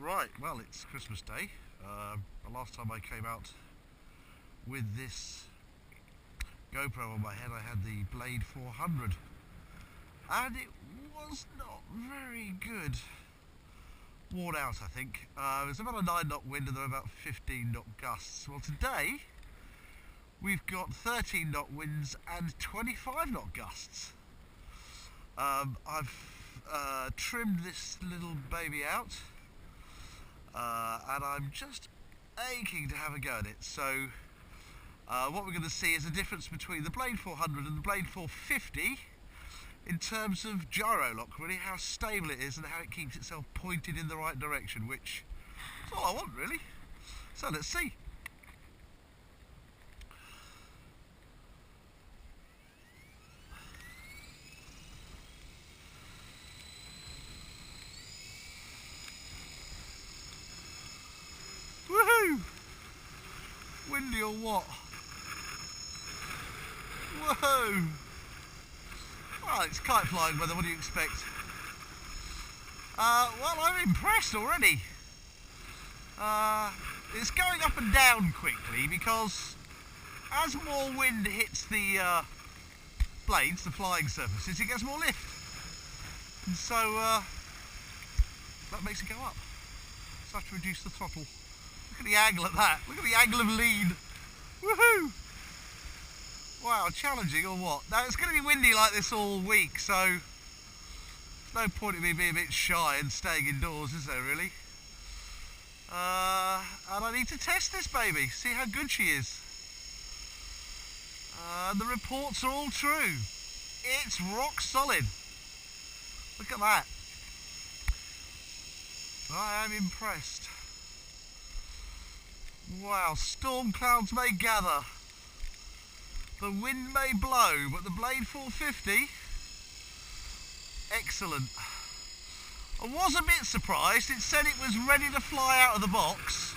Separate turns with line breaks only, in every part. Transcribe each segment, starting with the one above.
Right, well, it's Christmas Day. The last time I came out with this GoPro on my head, I had the Blade 400, and it was not very good. Worn out, I think. It was about a 9 knot wind and there were about 15 knot gusts. Well, today we've got 13 knot winds and 25 knot gusts. I've trimmed this little baby out, and I'm just aching to have a go at it. So what we're going to see is a difference between the Blade 400 and the Blade 450 in terms of gyro lock, really how stable it is and how it keeps itself pointed in the right direction, which is all I want, really. So let's see. Woohoo! Windy or what? Whoa! Well, it's kite flying weather, what do you expect? Well, I'm impressed already. It's going up and down quickly because as more wind hits the blades, the flying surfaces, it gets more lift. And so that makes it go up. So I have to reduce the throttle. Look at the angle of that. Look at the angle of lean. Woohoo! Wow, challenging or what? Now it's going to be windy like this all week, so there's no point in me being a bit shy and staying indoors, is there really? And I need to test this baby, see how good she is. And the reports are all true. It's rock solid. Look at that. I am impressed. Wow, storm clouds may gather. The wind may blow, but the Blade 450, excellent. I was a bit surprised. It said it was ready to fly out of the box.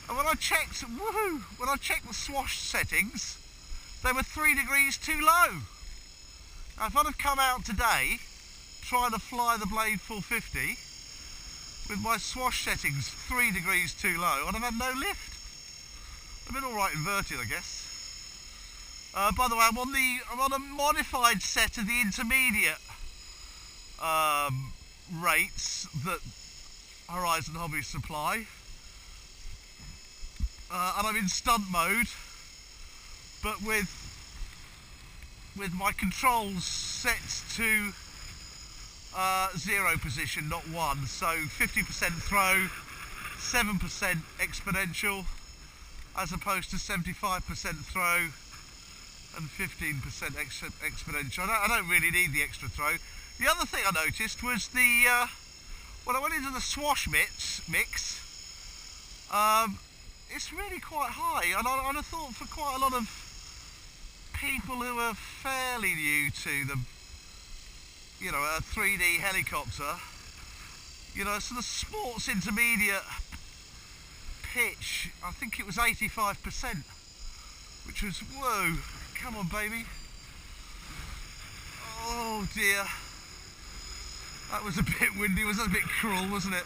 And when I checked, woohoo, when I checked the swash settings, they were 3 degrees too low. Now if I'd have come out today trying to fly the Blade 450 with my swash settings 3 degrees too low, I'd have had no lift. I've been alright inverted, I guess. By the way, I'm on a modified set of the intermediate rates that Horizon Hobby supply, and I'm in stunt mode, but with my controls set to 0 position, not 1. So 50% throw, 7% exponential, as opposed to 75% throw and 15% exponential. I don't really need the extra throw. The other thing I noticed was when I went into the swash mix, it's really quite high, and I thought for quite a lot of people who are fairly new to the, you know, a 3D helicopter, you know, sort of sports intermediate pitch, I think it was 85%, which was, whoa, come on baby. Oh dear. That was a bit windy, was that a bit cruel, wasn't it?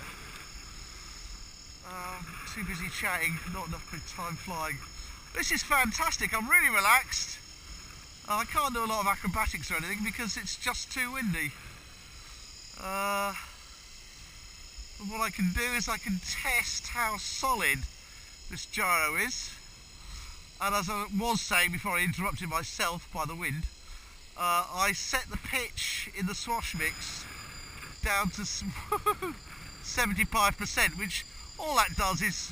Too busy chatting, not enough time flying. This is fantastic, I'm really relaxed. I can't do a lot of acrobatics or anything because it's just too windy. But what I can do is I can test how solid this gyro is. And as I was saying before I interrupted myself by the wind, I set the pitch in the swash mix down to 75%, which all that does is,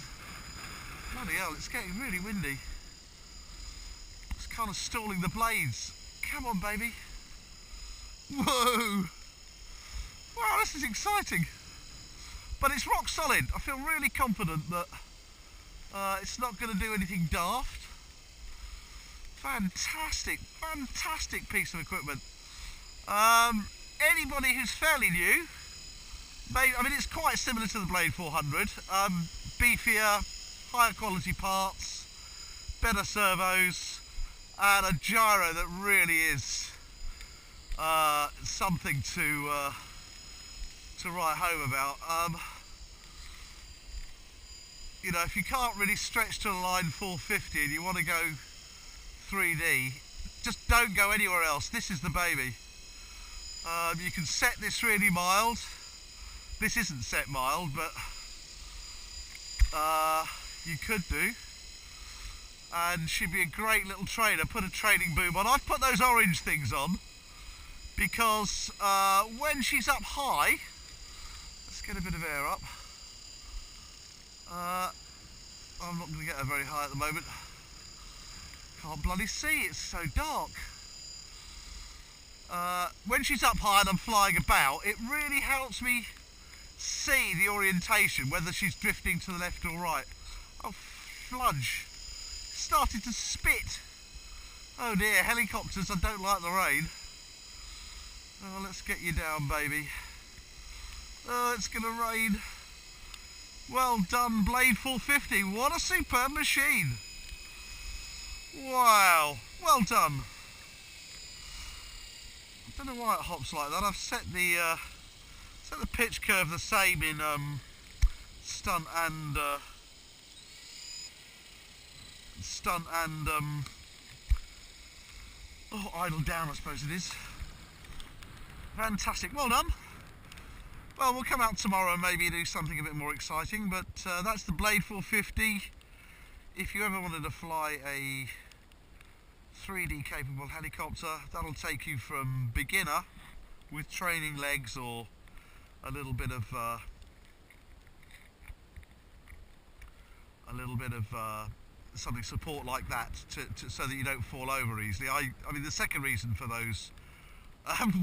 bloody hell, it's getting really windy. It's kind of stalling the blades. Come on, baby. Whoa! Wow, this is exciting. But it's rock solid. I feel really confident that it's not going to do anything daft. Fantastic, fantastic piece of equipment. Anybody who's fairly new, I mean, it's quite similar to the Blade 400. Beefier, higher quality parts, better servos, and a gyro that really is something to write home about. you know, if you can't really stretch to a line 450 and you want to go 3D, just don't go anywhere else. This is the baby. You can set this really mild. This isn't set mild, but you could do. And she'd be a great little trainer. Put a training boom on. I've put those orange things on because when she's up high, let's get a bit of air up. I'm not going to get her very high at the moment. Can't bloody see, it's so dark. When she's up high and I'm flying about, it really helps me see the orientation, whether she's drifting to the left or right. Oh, fludge. Started to spit. Oh dear, helicopters, I don't like the rain. Oh, let's get you down, baby. Oh, it's going to rain. Well done, Blade 450. What a superb machine. Wow, well done. I don't know why it hops like that. I've set the pitch curve the same in stunt and idle down, I suppose it is. Fantastic, well done. Well, we'll come out tomorrow and maybe do something a bit more exciting, but that's the Blade 450. If you ever wanted to fly a 3D capable helicopter, that'll take you from beginner with training legs or a little bit of something support like that so that you don't fall over easily. I mean, the second reason for those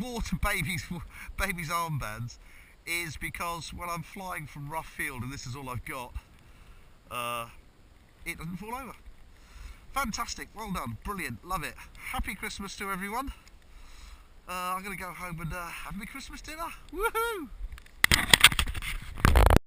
water babies armbands is because when I'm flying from rough field and this is all I've got, it doesn't fall over. Fantastic, well done, brilliant, love it. Happy Christmas to everyone. I'm going to go home and have my Christmas dinner. Woohoo!